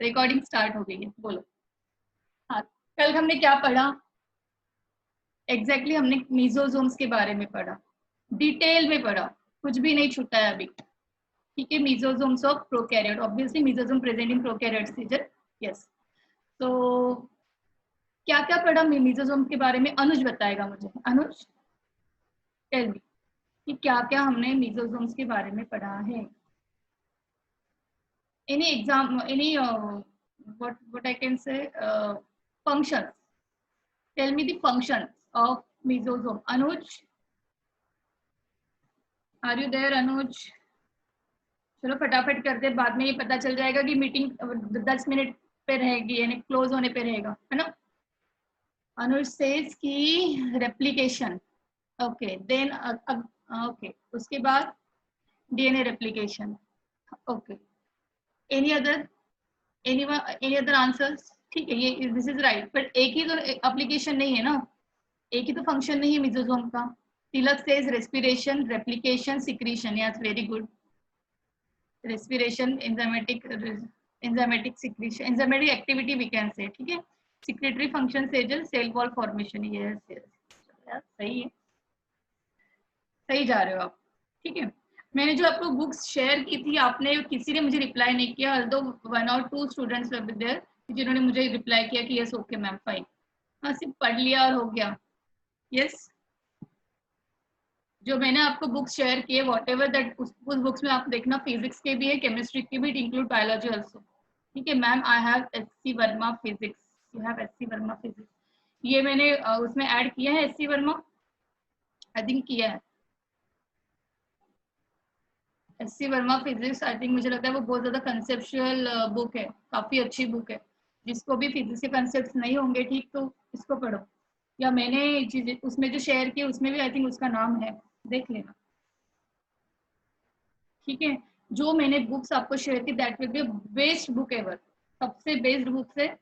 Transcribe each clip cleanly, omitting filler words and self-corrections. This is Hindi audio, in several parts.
रिकॉर्डिंग स्टार्ट हो गई है, बोलो। हाँ, कल हमने क्या पढ़ा? एग्जैक्टली हमने मीजोजोम्स के बारे में पढ़ा, डिटेल में पढ़ा, कुछ भी नहीं छूटा है अभी। ठीक है, mesosomes of prokaryote, obviously mesosome present in prokaryote seizure. Yes, तो क्या क्या पढ़ा मीजोजोम के बारे में? अनुज बताएगा मुझे। अनुज, टेल मी कि क्या क्या हमने मीजोजोम्स के बारे में पढ़ा है। any exam, any what I can say, functions. Tell me the functions of mesosome. Anuj, are you there? Anuj, चलो फटाफट करते, बाद में ये पता चल जाएगा कि मीटिंग 10 मिनट पे रहेगी, यानी क्लोज होने पे रहेगा, है ना? अनुज सेज की रेप्लिकेशन, ओके, देन ओके, उसके बाद DNA replication, okay. Any other, any other answers? ठीक है, ये दिस इज राइट, बट एक ही तो एप्लीकेशन नहीं है ना, एक ही तो फंक्शन नहीं है मिजोजोम का। Tilak says respiration, replication, secretion. Yes, very good. Respiration, enzymatic secretion, enzymatic activity we can say, ठीक है। Secretory function Sejal, cell wall formation. Yes yes, सही है, सही जा रहे हो आप, ठीक है। मैंने जो आपको बुक्स शेयर की थी, आपने किसी ने मुझे रिप्लाई नहीं किया, ऑल्दो 1 or 2 स्टूडेंट्स देयर जिन्होंने मुझे रिप्लाई किया कि यस ओके मैम फाइन। हाँ, सिर्फ पढ़ लिया और हो गया। यस, जो मैंने आपको बुक्स शेयर किए, वॉट एवर दैट, उस बुक्स में आप देखना, फिजिक्स के भी है, केमिस्ट्री के भी, इट इंक्लूड बायोलॉजी ऑल्सो। ठीक है ma'am, I have SC Verma physics, you have SC Verma physics, ये मैंने उसमें ऐड किया है, एससी वर्मा आई थिंक किया है। SC Verma physics, I think मुझे लगता है वो बहुत ज्यादा कंसेप्चुअल बुक है, काफी अच्छी बुक है। जिसको भी फिजिक्स के कंसेप्ट नहीं होंगे ठीक, तो इसको पढ़ो, या मैंने चीजें उसमें जो शेयर की उसमें भी आई थिंक उसका नाम है, देख लेना। ठीक है, जो मैंने बुक्स आपको शेयर की, that will be best book ever, सबसे बेस्ट बुक है।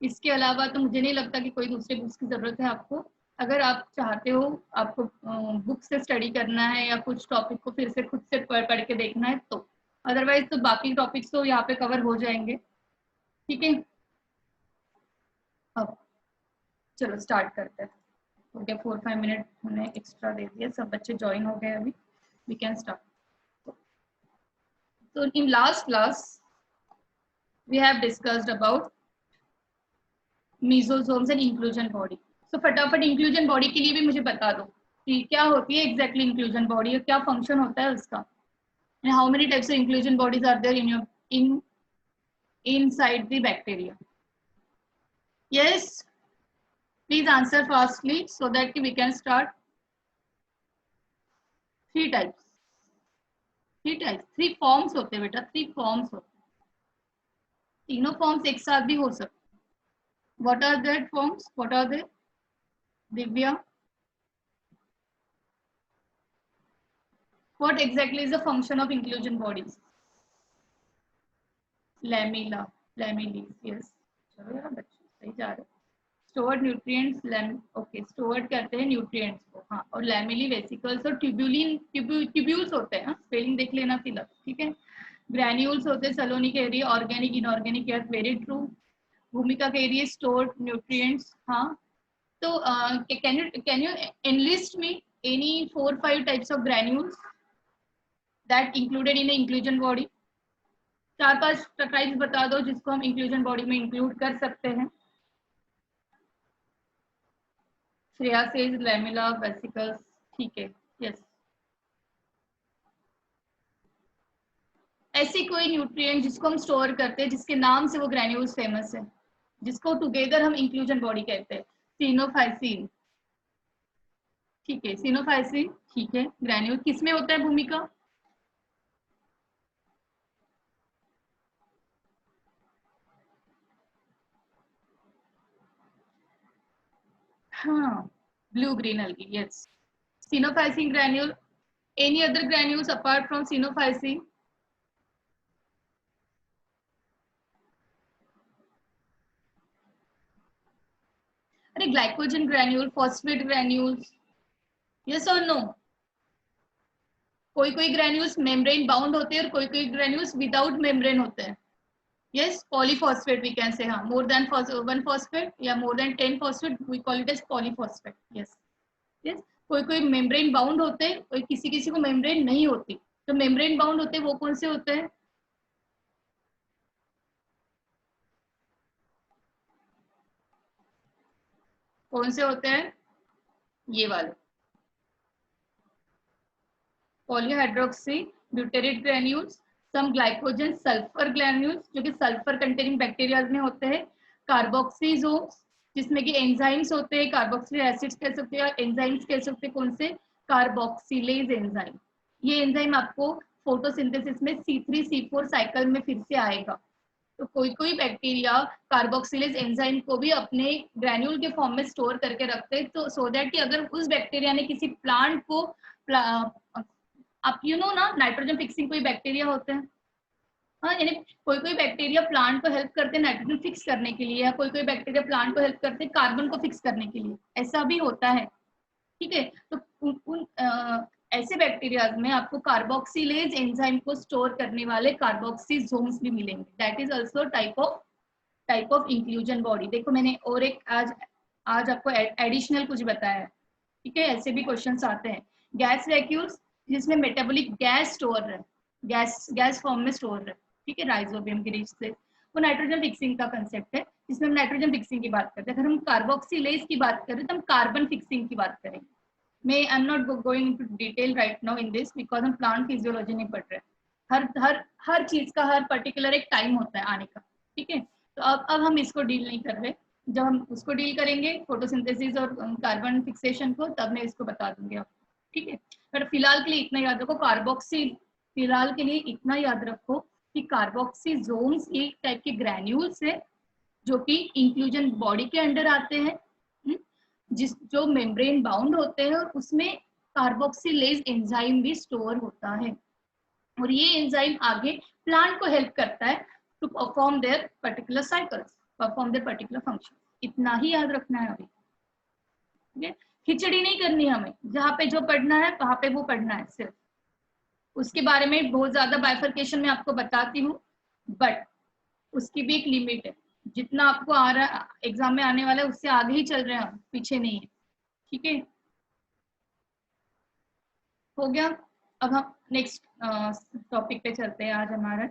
इसके अलावा तो मुझे नहीं लगता कि कोई दूसरे बुक्स की जरूरत है आपको। अगर आप चाहते हो, आपको बुक से स्टडी करना है या कुछ टॉपिक को फिर से खुद से पढ़ के देखना है तो, अदरवाइज तो बाकी टॉपिक्स तो यहाँ पे कवर हो जाएंगे। ठीक है, अब चलो स्टार्ट करते हैं। हो गया 4-5 मिनट हमने एक्स्ट्रा दे दिया, सब बच्चे ज्वाइन हो गए, अभी we can start. So in last class we have discussed about mesosomes and inclusion body. So फटाफट inclusion body के लिए भी मुझे बता दो कि क्या होती है exactly inclusion body और क्या function होता है उसका, and how many types of inclusion bodies are there in your inside the bacteria. Yes, please answer fastly so that we can start. Three types, three forms होते हैं बेटा, three forms होते हैं, तीनों forms एक साथ भी हो सकते। What are their forms? What are they? Divya, what exactly is the function of inclusion bodies? Lamella, lamellis, yes, चलो यार बच्चे सही जा रहे। स्टोर्ड न्यूट्रिएंट्स, ओके, स्टोर्ड करते हैं न्यूट्रिएंट्स को, हाँ, और लैमेली वेसिकल्स और ट्यूब्यूल्स होते हैं, स्पेलिंग देख लेना तिलक, ठीक है। ग्रैन्यूल्स होते हैं, सलोनी कह रही है organic inorganic, yes very true. Bhumika कह रही है स्टोर्ड न्यूट्रिएंट्स, हाँ। तो can you enlist me any 4-5 types of granules that included in inclusion body? 4-5 types बता दो जिसको हम इंक्लूजन बॉडी में इंक्लूड कर सकते हैं। श्रेया सेज लैमेला वेसिकल्स, ठीक है, यस। ऐसी कोई न्यूट्रिएंट जिसको हम स्टोर करते हैं, जिसके नाम से वो ग्रैन्यूल्स फेमस है, जिसको टुगेदर हम इंक्लूजन बॉडी कहते हैं, सिनोफाइसिन, ठीक है, सिनोफाइसिन, ठीक है। ग्रैन्यूल किसमें होता है भूमिका? हाँ, blue green algae, yes. Cinophycin granule. Any other granules apart from cinophycin? अरे glycogen granule, phosphate granules, yes और नो? कोई कोई ग्रैन्यूल्स मेम्ब्रेन बाउंड होते हैं और कोई कोई ग्रैन्यूल्स विदाउट मेम्ब्रेन होते हैं। Yes, polyphosphate we can say, हाँ, more than one phosphate या more than 10 phosphate, we call it as polyphosphate. Yes, yes. कोई कोई मेम्ब्रेन बाउंड होते हैं, कोई किसी किसी को मेम्ब्रेन नहीं होती, तो मेम्ब्रेन बाउंड होते हैं वो कौन से होते हैं? कौन से होते हैं? ये वाले पॉलीहाइड्रोक्सी ब्यूटेरेट ग्रैन्यूल्स, सम ग्लाइकोजन सल्फर ग्रैन्यूल्स जो कि सल्फर कंटेनिंग बैक्टीरिया में होते हैं, कार्बोक्सीजोम्स जिसमें कि एंजाइम्स होते हैं, कार्बोक्सिलिक एसिड्स कह सकते हैं, एंजाइम्स कह सकते हैं, कौन से? Carboxylase enzyme. ये एंजाइम आपको फोटोसिंथेसिस में C3C4 साइकिल में फिर से आएगा। तो कोई कोई बैक्टीरिया कार्बोक्सिलेज एंजाइम को भी अपने ग्रैन्यूल के फॉर्म में स्टोर करके रखते हैं, तो सो दैट कि अगर उस बैक्टीरिया ने किसी प्लांट को आप ना नाइट्रोजन फिक्सिंग कोई बैक्टीरिया होते हैं, हाँ, यानी कोई कोई बैक्टीरिया प्लांट को हेल्प करते हैं नाइट्रोजन फिक्स करने के लिए, या कोई कोई बैक्टीरिया प्लांट को हेल्प करते हैं कार्बन को फिक्स करने के लिए, ऐसा भी होता है। ठीक है, तो ऐसे बैक्टीरियाज में आपको कार्बोक्सिलेज एंजाइम को स्टोर करने वाले कार्बोक्सीजोम्स भी मिलेंगे। That is also type of inclusion body. देखो मैंने और एक आज आपको एडिशनल कुछ बताया है। ठीक है, ऐसे भी क्वेश्चंस आते हैं। गैस वैक्यूल्स जिसमें मेटाबॉलिक गैस स्टोर है, गैस फॉर्म में स्टोर है। ठीक है, राइजोबियम की रीच से वो नाइट्रोजन फिक्सिंग का कंसेप्ट है, जिसमें हम नाइट्रोजन फिक्सिंग की बात करते हैं। अगर हम कार्बोक्सिलेज की बात करें तो हम कार्बन फिक्सिंग की बात करेंगे। मैं I am not going into detail right now in this because हम प्लांट फिजियोलॉजी नहीं पढ़ रहे। हर चीज का हर पर्टिकुलर एक टाइम होता है आने का। ठीक है, तो अब हम इसको डील नहीं कर रहे। जब हम उसको डील करेंगे फोटोसिंथेसिस और कार्बन फिक्सेशन को, तब मैं इसको बता दूंगी आपको। ठीक है, पर फिलहाल के लिए इतना याद रखो, फिलहाल के लिए इतना याद रखो कि कार्बोक्सीजोम्स एक टाइप के ग्रैन्यूल्स है जो कि इंक्लूजन बॉडी के अंडर आते हैं, जो मेम्ब्रेन बाउंड होते हैं, और उसमें कार्बोक्सिलेज एंजाइम भी स्टोर होता है, और ये एंजाइम आगे प्लांट को हेल्प करता है to perform their particular cycles, perform their particular function. इतना ही याद रखना है अभी। ठीक है, खिचड़ी नहीं करनी हमें, जहाँ पे जो पढ़ना है वहां पे वो पढ़ना है सिर्फ। उसके बारे में बहुत ज्यादा बाइफर्केशन में आपको बताती हूँ, बट उसकी भी एक लिमिट है। जितना आपको आ रहा एग्जाम में आने वाला है उससे आगे ही चल रहे हैं हम, पीछे नहीं है। ठीक है, हो गया। अब हम नेक्स्ट टॉपिक पे चलते हैं आज हमारा,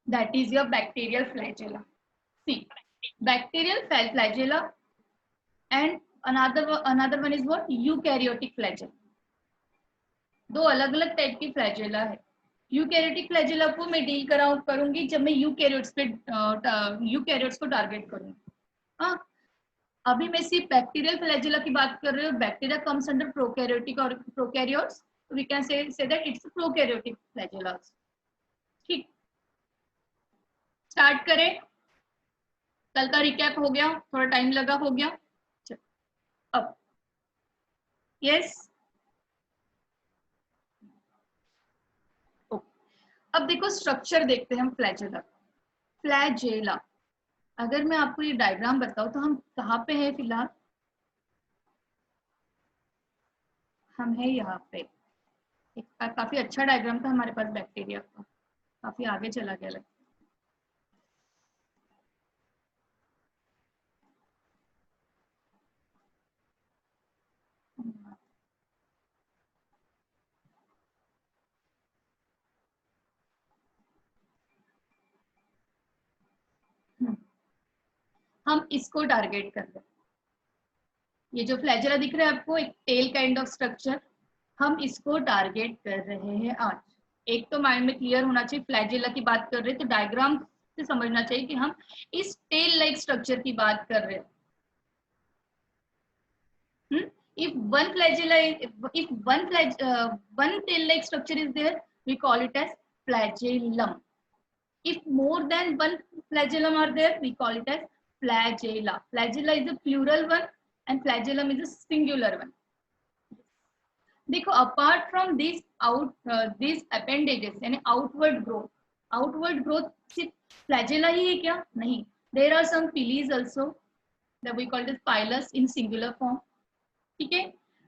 that is your bacterial flagella. See, bacterial flagella and another one is what? Eukaryotic flagella. दो अलग अलग टाइप की फ्लैजेला है। यूकैरियोटिक फ्लैजेला को मैं डील करूंगी जब मैं यूकैरियोट्स को टारगेट करूंगी। हाँ, अभी मैं सिर्फ बैक्टीरियल फ्लैजेला की बात कर रही हूँ। बैक्टीरिया कम्स अंडर प्रोकैरियोटिक और prokaryotes, we can say that it's prokaryotic flagella. ठीक, स्टार्ट करें। कल का रिकैप हो गया, थोड़ा टाइम लगा, हो गया। अब यस, अब देखो स्ट्रक्चर देखते हैं हम फ्लैजेला। फ्लैजेला, अगर मैं आपको ये डायग्राम बताऊं तो हम कहाँ पे हैं फिलहाल? हम है यहाँ पे। एक काफी अच्छा डायग्राम था हमारे पास बैक्टीरिया का, काफी आगे चला गया लगता है। हम इसको टारगेट कर रहे हैं। ये जो फ्लैजेला दिख रहा है आपको, एक टेल काइंड ऑफ स्ट्रक्चर, हम इसको टारगेट कर रहे हैं आज। एक तो माइंड में क्लियर होना चाहिए, फ्लैजेला की बात कर रहे हैं तो डायग्राम से समझना चाहिए कि हम इस टेल लाइक स्ट्रक्चर की बात कर रहे हैं। if one flagella if one tail like structure is there, we call it as flagellum. If more than one flagellum are there, we call it as flagella. Flagella is a plural one and flagellum is a singular one. देखो, apart from these appendages यानी outward growth सिर्फ flagella ही है क्या? नहीं, there are some pili also that we call it as pilus in singular form. ठीक है,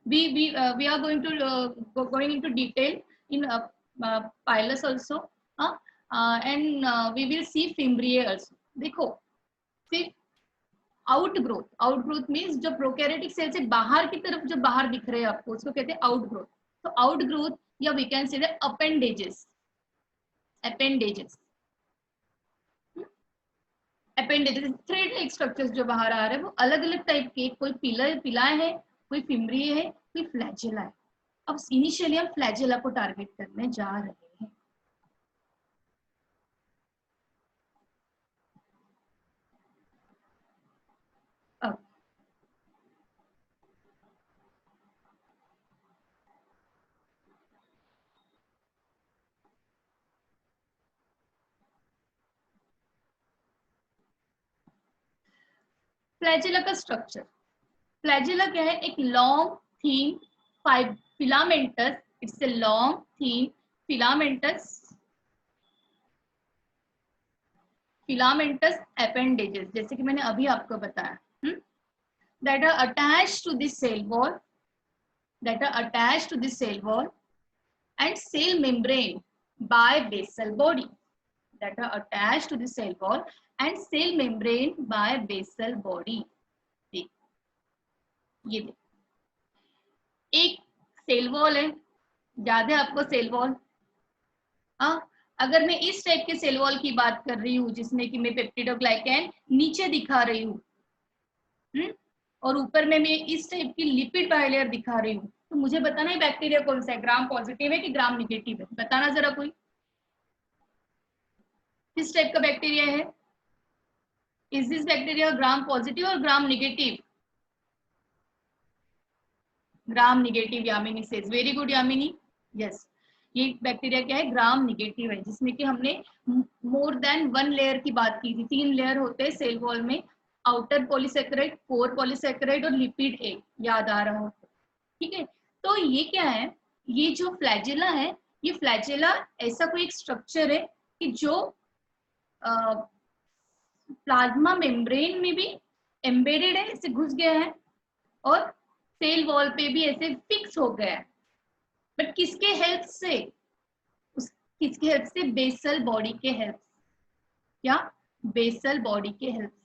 we are going into detail in pilus also. And we will see fimbriae also. देखो सिर्फ आउटग्रोथ मीन्स जो प्रोकैरियोटिक सेल से बाहर की तरफ जो बाहर दिख रहे हैं आपको, उसको कहते हैं आउटग्रोथ। तो आउटग्रोथ या we can say the appendages. Appendages appendages thread like structures जो बाहर आ रहे हैं वो अलग अलग टाइप के, कोई पिला है, कोई फिम्ब्रिए है, कोई फ्लैजेला है। अब इनिशियली हम फ्लैजेला को टारगेट करने जा रहे हैं। अब फ्लैजेला का स्ट्रक्चर, फ्लैजेला क्या है? एक long thin filamentous, it's a long thin filamentous appendages, जैसे कि मैंने अभी आपको बताया, that are attached to the cell wall, and cell membrane by basal body, that are attached to the cell wall and cell membrane by basal body। देख, ये देख, एक सेल वॉल है, याद है आपको सेल वॉल? हाँ, अगर मैं इस टाइप के सेल वॉल की बात कर रही हूँ जिसमें कि मैं पेप्टिडोग्लाइकैन नीचे दिखा रही हूँ, और ऊपर में मैं इस टाइप की लिपिड बाइलेयर दिखा रही हूँ, तो मुझे बताना है बैक्टीरिया कौन सा है, ग्राम पॉजिटिव है कि ग्राम निगेटिव है? बताना जरा कोई, किस टाइप का बैक्टीरिया है? Is this bacteria gram positive और gram negative? Gram negative, Yamini says, very good Yamini, yes. ये बैक्टीरिया क्या है? ग्राम निगेटिव है, जिसमें कि हमने मोर देन वन लेयर की बात की थी। 3 लेयर होते हैं सेल वॉल में, आउटर पॉलीसेकेराइड, कोर पॉलीसेकेराइड और लिपिड एक, याद आ रहा हो, ठीक है? तो ये क्या है? ये जो फ्लैजेला है, ये फ्लैजेला ऐसा कोई एक स्ट्रक्चर है कि जो प्लाज्मा मेम्ब्रेन में भी एम्बेडेड है, इसे घुस गया है, और सेल वॉल पे भी ऐसे फिक्स हो गया है। बट किसके हेल्प से? किसके हेल्प से? बेसल बॉडी के हेल्प से। क्या? बेसल बॉडी के हेल्प से,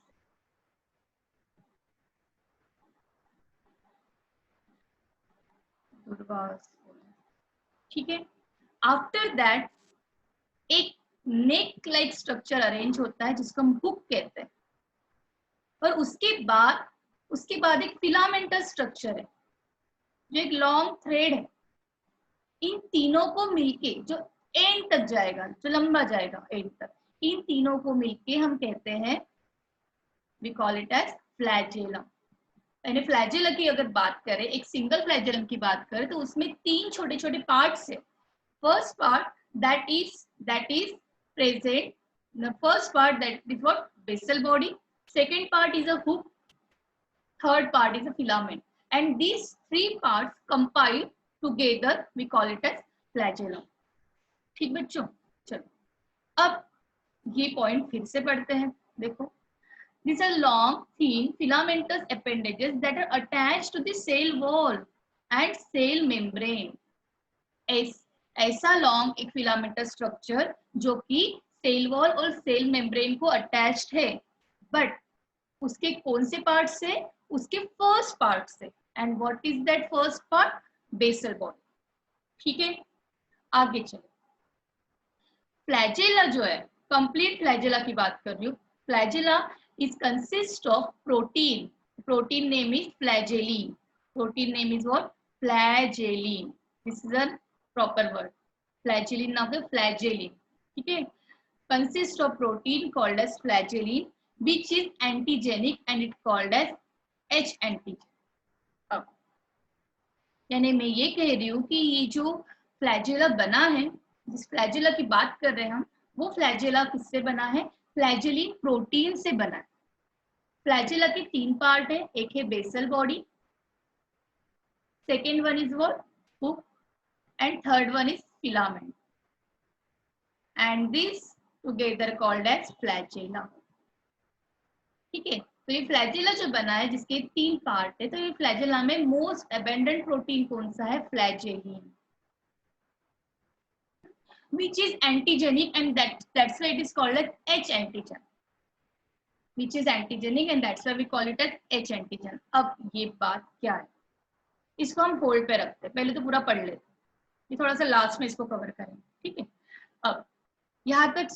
ठीक है? आफ्टर दैट एक नेक लाइक स्ट्रक्चर अरेंज होता है जिसको हम हुक कहते हैं, और उसके बाद एक फिलामेंटस स्ट्रक्चर है जो एक लॉन्ग थ्रेड है। इन तीनों को मिलके जो एंड तक जाएगा, जो लंबा जाएगा एंड तक, इन तीनों को मिलके हम कहते हैं, we call it as flagellum. यानी फ्लैजेला की अगर बात करें, एक सिंगल फ्लैजेलम की बात करें, तो उसमें 3 छोटे छोटे पार्ट्स है। First part that is present, the first part that is what? Basal body. Second part is a hook, third part is a filament, and these 3 parts compiled together we call it as flagellum। ठीक बच्चों, चलो अब ये पॉइंट फिर से पढ़ते हैं। देखो, these are long thin filamentous appendages that are attached to the cell wall and cell membrane। ऐसा लॉन्ग एक फिलामेंटस स्ट्रक्चर जो कि सेल वॉल और सेल मेम्ब्रेन को अटैच्ड है, बट उसके कौन से पार्ट से? उसके फर्स्ट पार्ट से। And what is that first part? Basal body. ठीक है, आगे चलो। फ्लैजेला जो है, कंप्लीट फ्लैजेला की बात कर रही हूँ। Flagella is consist of protein, protein name is flagellin, protein name is what? Flagellin. This is a proper word, flagellin नाम है, फ्लैजेलिन, ठीक है? Consist of protein called as flagellin which is antigenic and it called as H antigen। अब यानी मैं ये कह रही हूँ कि ये जो फ्लैजेला बना है, जिस फ्लैजेला की बात कर रहे हैं हम, वो फ्लैजेला किससे बना है? फ्लैजेलिन प्रोटीन से बना है। फ्लैजेला के 3 पार्ट है, एक है basal body, second one is what? Hook, and third one is filament, and this together called as flagella. ठीक है, तो ये फ्लैजेला जो बना है जिसके 3 पार्ट है, तो ये फ्लैजेला में मोस्ट अबेंडेंट प्रोटीन कौन सा है? फ्लैजेलिन। which is antigenic and that's why it is called as H antigen, which is antigenic and that's why we call it as H antigen. अब ये बात क्या है, इसको हम होल्ड पे रखते हैं, पहले तो पूरा पढ़ लेते, ये थोड़ा सा लास्ट में इसको कवर करेंगे, ठीक है। अब यहाँ तक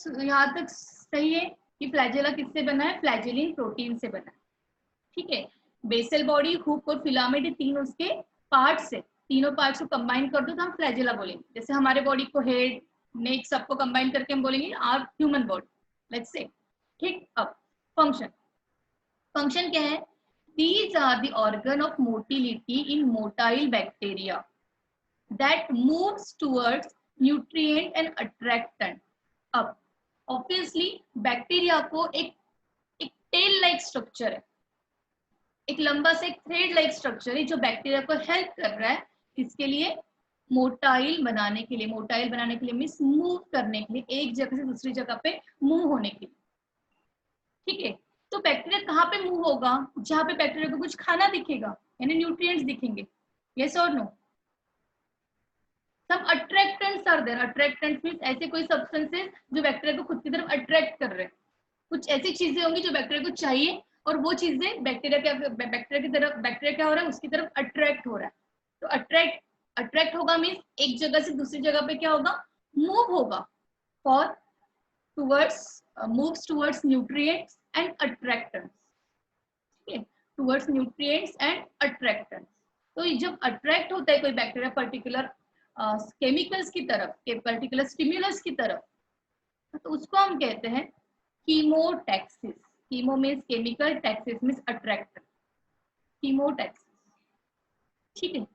सही है कि फ्लैजेला किससे बना है, फ्लैजेलिन प्रोटीन से बना है, ठीक है। बेसल बॉडी, हुक और फिलामेंट, तीन उसके पार्ट्स है, तीनों पार्ट्स को कंबाइन कर दो तो हम फ्लैजेला बोलेंगे। जैसे हमारे बॉडी को हेड नेक सबको कंबाइन करके हम बोलेंगे are human body, let's say, ठीक। अब फंक्शन क्या है, these are the organ of motility in motile bacteria that moves towards nutrient and attractant. अब ऑब्वियसली बैक्टीरिया को एक टेल लाइक स्ट्रक्चर है, एक लंबा से थ्रेड लाइक स्ट्रक्चर है जो बैक्टीरिया को हेल्प कर रहा है, इसके लिए मोटाइल बनाने के लिए, मोटाइल बनाने के लिए मीन्स मूव करने के लिए, एक जगह से दूसरी जगह पे मूव होने के लिए, ठीक है। तो बैक्टीरिया कहाँ पे मूव होगा, जहाँ पे बैक्टीरिया को कुछ खाना दिखेगा, यानी न्यूट्रिएंट्स दिखेंगे, यस और नो। सब attractants are there, attractants means ऐसे कोई सब्सटेंसेस जो बैक्टीरिया को खुद की तरफ अट्रैक्ट कर रहे हैं, कुछ ऐसी चीजें होंगी जो बैक्टीरिया को चाहिए और वो चीजें बैक्टीरिया क्या हो रहा है, उसकी तरफ अट्रैक्ट हो रहा है। तो अट्रैक्ट होगा मींस एक जगह से दूसरी जगह पे क्या होगा, मूव होगा, for towards moves towards nutrients and attractants, ठीक है, towards nutrients and attractants। तो जब अट्रैक्ट होता है कोई बैक्टीरिया पर्टिकुलर केमिकल्स की तरफ, पर्टिकुलर स्टिमुलस की तरफ, तो उसको हम कहते हैं chemotaxis. Chemo means chemical, taxis means attractor, chemotaxis, ठीक है।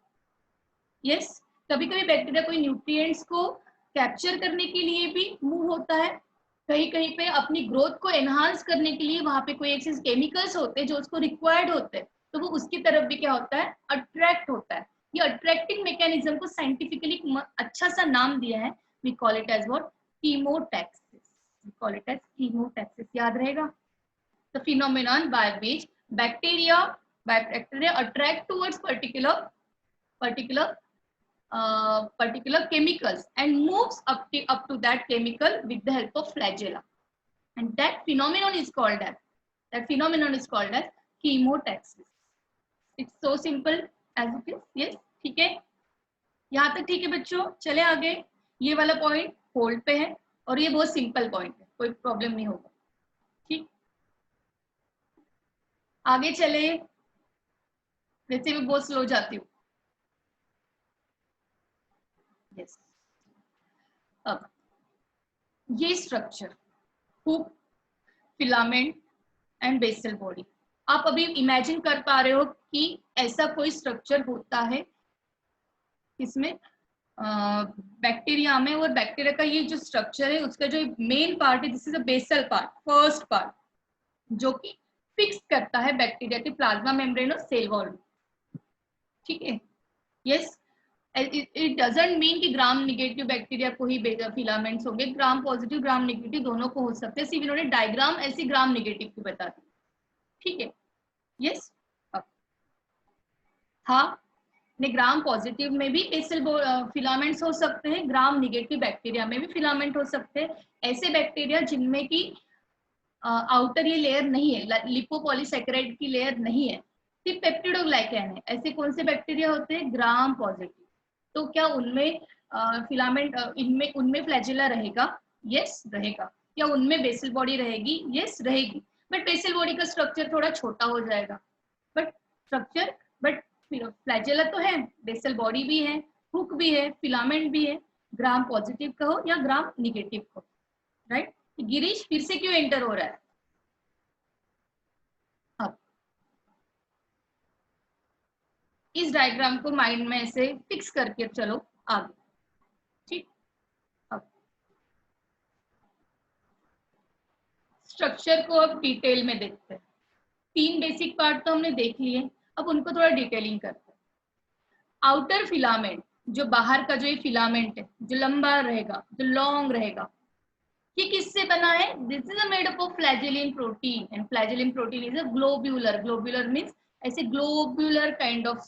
यस, कभी कभी बैक्टीरिया कोई न्यूट्रिएंट्स को कैप्चर करने के लिए भी मूव होता है, कहीं कहीं पे अपनी ग्रोथ को एनहांस करने के लिए वहां पे कोई एक चीज केमिकल्स होते हैं जो उसको रिक्वायर्ड होते हैं, तो वो उसकी तरफ भी क्या होता है, अट्रैक्ट होता है। ये अट्रैक्टिंग मैकेनिज्म को साइंटिफिकली अच्छा सा नाम दिया है, we call it as what, chemotaxis, we call it as chemotaxis, याद रहेगा। The phenomenon by which bacteria attract towards particular chemicals and moves up to that chemical with the help of flagella, and that phenomenon is called as chemotaxis. It's so simple as it is, yes, ठीक है, यहाँ तक ठीक है बच्चों। चले आगे, ये वाला पॉइंट होल्ड पे है और ये बहुत सिंपल पॉइंट है, कोई प्रॉब्लम नहीं होगा, ठीक। आगे चले, वैसे भी बहुत स्लो जाती हूँ, yes. अब ये structure, hook, filament and basal body, आप अभी इमेजिन कर पा रहे हो कि ऐसा कोई स्ट्रक्चर होता है इसमें बैक्टीरिया में, और बैक्टीरिया का ये जो स्ट्रक्चर है उसका जो मेन पार्ट है, this is a basal part, first part, जो कि फिक्स करता है बैक्टीरिया के प्लाज्मा मेम्ब्रेन और सेल वॉल, ठीक है। यस, इट डजंट मीन कि ग्राम नेगेटिव बैक्टीरिया को ही फिलामेंट्स होंगे, ग्राम पॉजिटिव ग्राम नेगेटिव दोनों को हो सकते हैं, सिर्फ इन्होंने डायग्राम ऐसी ग्राम नेगेटिव की बता दी, ठीक है। यस, हाँ, ग्राम पॉजिटिव में भी बेसल फिलामेंट्स हो सकते हैं, ग्राम नेगेटिव बैक्टीरिया में भी फिलामेंट हो सकते हैं। ऐसे बैक्टीरिया जिनमें की आउटर ये लेयर नहीं है, लिपोपॉलीसैकेराइड की लेयर नहीं है, सिर्फ पेप्टिडोग्लाइकैन है, ऐसे कौन से बैक्टीरिया होते हैं, ग्राम पॉजिटिव। तो क्या उनमें फिलामेंट उनमें फ्लैजेला रहेगा, यस रहेगा। क्या उनमें बेसल बॉडी रहेगी, यस रहेगी, बट बेसल बॉडी का स्ट्रक्चर थोड़ा छोटा हो जाएगा, बट फ्लैजेला तो है, बेसल बॉडी भी है, हुक भी है, फिलामेंट भी है, ग्राम पॉजिटिव का हो या ग्राम निगेटिव का, राइट। गिरीश फिर से क्यों एंटर हो रहा है, अब इस डायग्राम को माइंड में ऐसे फिक्स करके चलो आगे, ठीक। अब स्ट्रक्चर को अब डिटेल में देखते हैं, तीन बेसिक पार्ट तो हमने देख लिए, अब उनको थोड़ा डिटेलिंग करते हैं। आउटर फिलामेंट, जो बाहर का जो ये फिलामेंट है, जो लंबा रहेगा, जो लॉन्ग रहेगा, ये किससे बना है, this is made up of flagellin protein, and flagellin protein is a globular, globular means ऐसे ग्लोब्यूलर काइंड ऑफ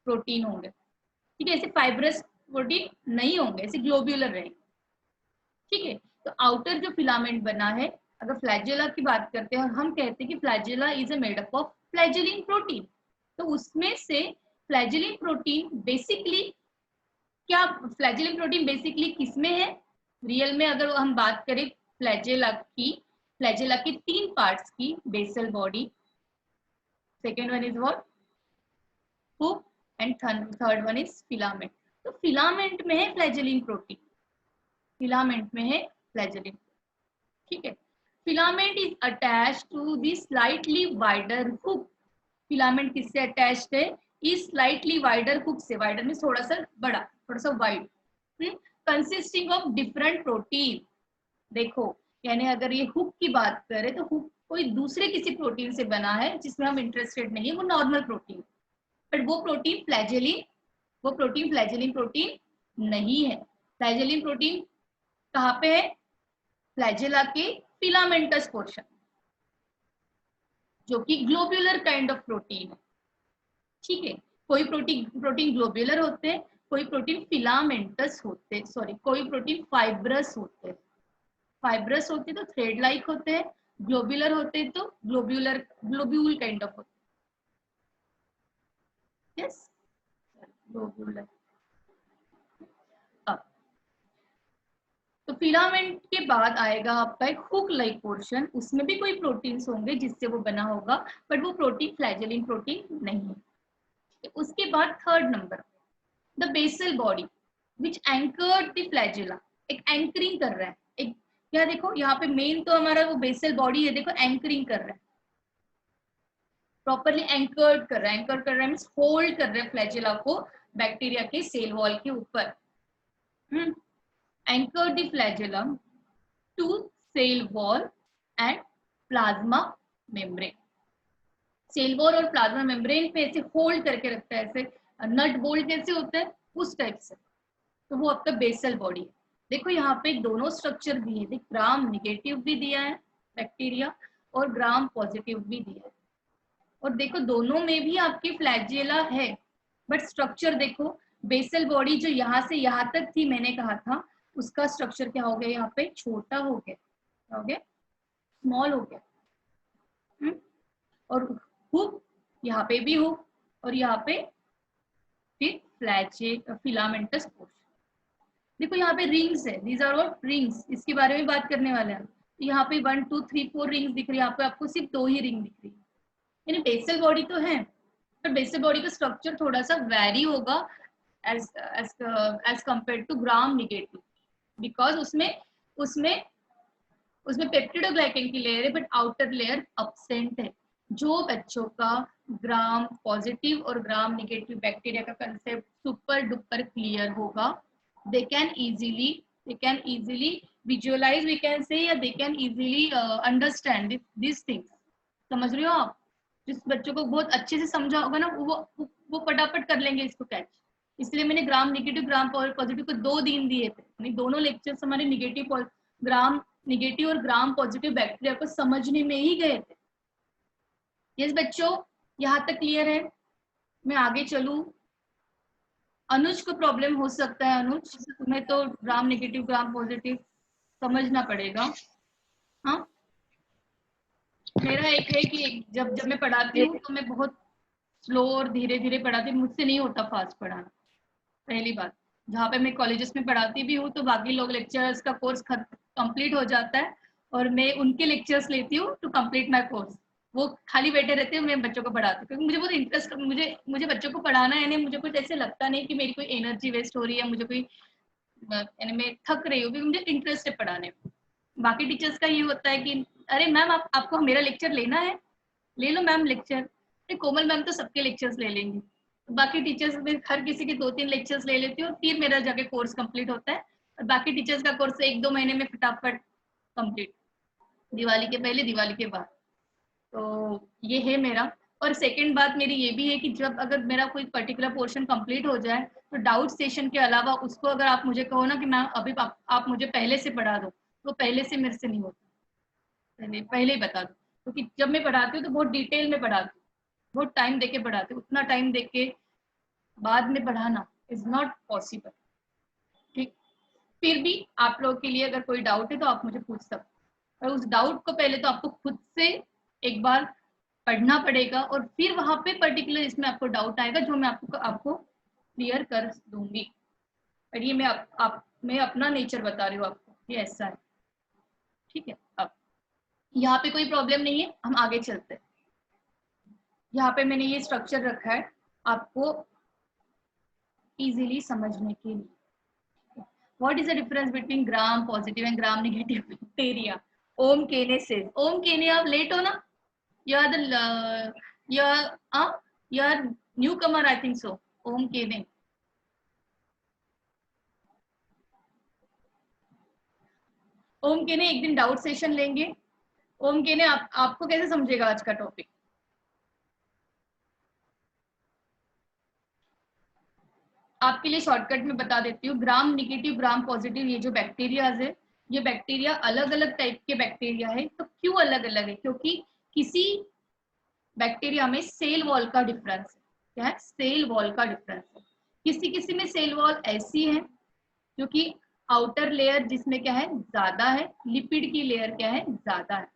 प्रोटीन होंगे, ठीक है, ऐसे फाइब्रस प्रोटीन नहीं होंगे, ऐसे ग्लोब्यूलर रहेंगे। ठीक है। तो आउटर जो फिलामेंट बना है, अगर फ्लैजेला की बात करते हैं और हम कहते हैं कि flagella is a made up of flagellin protein, तो उसमें से फ्लैजेलिन प्रोटीन बेसिकली क्या, फ्लैजेलिन प्रोटीन बेसिकली किसमें है रियल में, अगर हम बात करें फ्लैजेला की 3 पार्ट्स की, basal body, second one is what, hook, and third one is filament. तो फिलामेंट में है फ्लैजेलिन प्रोटीन, फिलामेंट में है फ्लैजेलिन, ठीक है। Filament is attach to the slightly wider hook, filament किससे अटैच्ड है, इज स्लाइटली वाइडर हुक से, वाइडर में थोड़ा सा बड़ा, थोड़ा सा wide, consisting of different protein. देखो यानी अगर ये हुक की बात करें तो हुक कोई दूसरे किसी प्रोटीन से बना है जिसमें हम इंटरेस्टेड नहीं है, वो नॉर्मल प्रोटीन, बट वो प्रोटीन फ्लैजेलिन प्रोटीन नहीं है। फ्लैजेलिन प्रोटीन कहाँ पे है, फ्लैजेला के फिलामेंटस पोर्शन, जो कि ग्लोब्यूलर काइंड ऑफ प्रोटीन है, ठीक है। कोई प्रोटीन ग्लोब्यूलर होते हैं, कोई प्रोटीन फिलामेंटस होते हैं, सॉरी कोई प्रोटीन फाइब्रस होते हैं, फाइब्रस होते तो थ्रेड लाइक होते हैं, ग्लोब्यूलर होते तो ग्लोब्यूल काइंड ऑफ होते हैं, यस ग्लोब्यूलर। तो फिलामेंट के बाद आएगा आपका एक हुक लाइक पोर्शन, उसमें भी कोई प्रोटीन्स होंगे जिससे वो बना होगा, बट वो प्रोटीन फ्लैजेलिन प्रोटीन नहीं है। उसके बाद third number, the basal body which anchored the flagella, एक एंकरिंग कर रहा है, एक क्या, देखो यहाँ पे मेन तो हमारा वो बेसल बॉडी है, देखो एंकरिंग कर रहा है, प्रॉपरली एंकर्ड कर रहा है, एंकर कर रहा है मींस होल्ड कर रहा है फ्लैजेला को बैक्टीरिया के सेल वॉल के ऊपर, anchor the flagellum to cell wall and plasma membrane, cell wall और प्लाज्मा मेम्ब्रेन पे ऐसे होल्ड करके रखता है, ऐसे नट बोल्ट कैसे होता है उस टाइप से, तो वो आपका बेसल बॉडी है। देखो यहाँ पे दोनों स्ट्रक्चर दिए हैं, ग्राम निगेटिव भी दिया है बैक्टीरिया और ग्राम पॉजिटिव भी दिया है, और देखो दोनों में भी आपकी फ्लैजेला है, बट स्ट्रक्चर देखो, बेसल बॉडी जो यहाँ से यहाँ तक थी मैंने कहा था, उसका स्ट्रक्चर क्या हो गया, यहाँ पे छोटा हो गया, क्या हो गया, स्मॉल हो गया, और हुक यहाँ पे भी हुक, और यहाँ पे फिर फिलामेंटस पोर्शन। देखो यहाँ पे रिंग्स है, दीज आर व्हाट रिंग्स, इसके बारे में बात करने वाले हैं। यहाँ पे 1 2 3 4 रिंग्स दिख रही है, यहाँ पे आपको सिर्फ 2 ही रिंग दिख रही है, यानी बेसल बॉडी तो है, पर बेसल बॉडी का स्ट्रक्चर थोड़ा सा वैरी होगा as as compare to gram negative, because उसमें उसमें उसमें पेप्टिडोग्लाइकन की लेयर है, बट आउटर लेयर अपसेंट है। जो बच्चों का ग्राम पॉजिटिव और ग्राम निगेटिव बैक्टीरिया का कंसेप्ट सुपर डुपर क्लियर होगा, they can easily visualize, we can say, या they can easily understand these things। समझ रहे हो आप, जिस बच्चों को बहुत अच्छे से समझा होगा ना, वो फटाफट कर लेंगे इसको कैच। इसलिए मैंने ग्राम निगेटिव ग्राम पॉजिटिव को 2 दिन दिए थे, दोनों लेक्चर्स हमारे ग्राम निगेटिव और ग्राम पॉजिटिव बैक्टीरिया को समझने में ही गए थे। यस बच्चों, यहाँ तक क्लियर है? मैं आगे चलूं, अनुज को प्रॉब्लम हो सकता है, अनुज तुम्हें तो ग्राम नेगेटिव ग्राम पॉजिटिव समझना पड़ेगा। हाँ, मेरा एक है कि जब मैं पढ़ाती हूँ तो मैं बहुत स्लो और धीरे धीरे पढ़ाती हूँ, मुझसे नहीं होता फास्ट पढ़ाना, पहली बात। जहाँ पे मैं कॉलेजेस में पढ़ाती भी हूँ तो बाकी लोग लेक्चर्स का कोर्स कंप्लीट हो जाता है और मैं उनके लेक्चर्स लेती हूँ टू कंप्लीट माई कोर्स, वो खाली बैठे रहते हैं, मैं बच्चों को पढ़ाती हूँ, क्योंकि मुझे बहुत इंटरेस्ट, मुझे बच्चों को पढ़ाना है, नहीं मुझे कुछ ऐसे लगता नहीं कि मेरी कोई एनर्जी वेस्ट हो रही है, मुझे कोई यानी मैं थक रही हूँ, क्योंकि मुझे इंटरेस्ट है पढ़ाने में। बाकी टीचर्स का ये होता है कि अरे मैम आपको मेरा लेक्चर लेना है, ले लो मैम लेक्चर, अरे कोमल मैम तो सबके लेक्चर्स ले लेंगी। बाकी टीचर्स में हर किसी के 2-3 लेक्चर्स ले लेती हूँ, फिर मेरा जाके कोर्स कंप्लीट होता है, और बाकी टीचर्स का कोर्स 1-2 महीने में फटाफट कंप्लीट, दिवाली के पहले दिवाली के बाद। तो ये है मेरा। और सेकंड बात मेरी ये भी है कि जब अगर मेरा कोई पर्टिकुलर पोर्शन कंप्लीट हो जाए तो डाउट सेशन के अलावा उसको अगर आप मुझे कहो ना कि मैम अभी आप मुझे पहले से पढ़ा दो, तो पहले से मेरे से नहीं होता, पहले ही बता दो, क्योंकि जब मैं पढ़ाती हूँ तो बहुत डिटेल में पढ़ाती हूँ, बहुत टाइम देके पढ़ाती हूँ, उतना टाइम देके बाद में पढ़ाना इज नॉट पॉसिबल, ठीक। फिर भी आप लोगों के लिए अगर कोई डाउट है तो आप मुझे पूछ सकते, और उस डाउट को पहले तो आपको खुद से एक बार पढ़ना पड़ेगा, और फिर वहां पे पर्टिकुलर इसमें आपको डाउट आएगा जो मैं आपको क्लियर कर दूंगी। और ये मैं अपना नेचर बता रही हूँ आपको, ये ऐसा है, ठीक है। अब यहाँ पे कोई प्रॉब्लम नहीं है, हम आगे चलते हैं। यहाँ पे मैंने ये स्ट्रक्चर रखा है आपको इजीली समझने के लिए। What is the difference between gram positive and gram negative bacteria? ओम केने से, ओम केने आप लेट हो ना, you are the you are newcomer I think so, ओम केने। ओम केने एक दिन डाउट सेशन लेंगे। ओम केने आपको कैसे समझेगा आज का टॉपिक? आपके लिए शॉर्टकट में बता देती हूँ। ग्राम निगेटिव ग्राम पॉजिटिव ये जो बैक्टीरियाज है, ये बैक्टीरिया अलग अलग टाइप के बैक्टीरिया है। तो क्यों अलग अलग है? क्योंकि किसी बैक्टीरिया में सेल वॉल का डिफरेंस है। क्या है? सेल वॉल का डिफरेंस है। किसी किसी में सेल वॉल ऐसी है जो कि आउटर लेयर जिसमें क्या है ज्यादा है, लिपिड की लेयर क्या है ज्यादा है।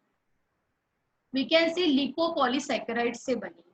वी कैन सी लिपोपॉलीसैकेराइड से बनी,